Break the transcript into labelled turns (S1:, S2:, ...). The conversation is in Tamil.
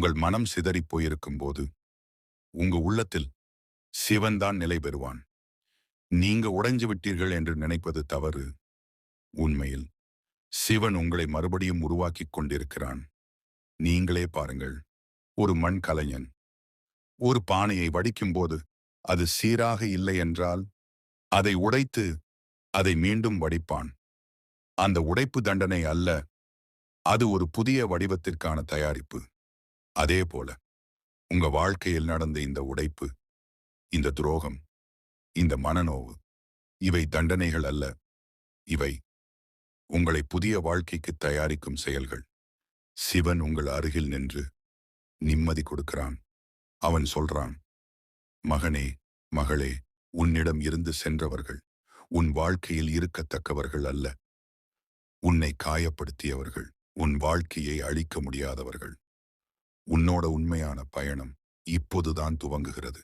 S1: உங்கள் மனம் சிதறிப் போயிருக்கும் போது உங்க உள்ளத்தில் சிவன்தான் நிலை பெறுவான். நீங்க உடைஞ்சு விட்டீர்கள் என்று நினைப்பது தவறு. உண்மையில் சிவன் உங்களை மறுபடியும் உருவாக்கிக் கொண்டிருக்கிறான். நீங்களே பாருங்கள். ஒரு மண் கலைஞன் ஒரு பானையை வடிக்கும்போது அது சீராக இல்லை என்றால் அதை உடைத்து அதை மீண்டும் வடிப்பான். அந்த உடைப்பு தண்டனை அல்ல, அது ஒரு புதிய வடிவத்திற்கான தயாரிப்பு. அதே போல உங்க வாழ்க்கையில் நடந்த இந்த உடைப்பு, இந்த துரோகம், இந்த மனநோவு, இவை தண்டனைகள் அல்ல. இவை உங்களை புதிய வாழ்க்கைக்கு தயாரிக்கும் செயல்கள். சிவன் உங்கள் அருகில் நின்று நிம்மதி கொடுக்கிறான். அவன் சொல்றான், மகனே, மகளே, உன்னிடம் இருந்து சென்றவர்கள் உன் வாழ்க்கையில் இருக்கத்தக்கவர்கள் அல்ல. உன்னை காயப்படுத்தியவர்கள், உன் வாழ்க்கையை அழிக்க முடியாதவர்கள். உன்னோட உண்மையான பயணம் இப்போதுதான் துவங்குகிறது.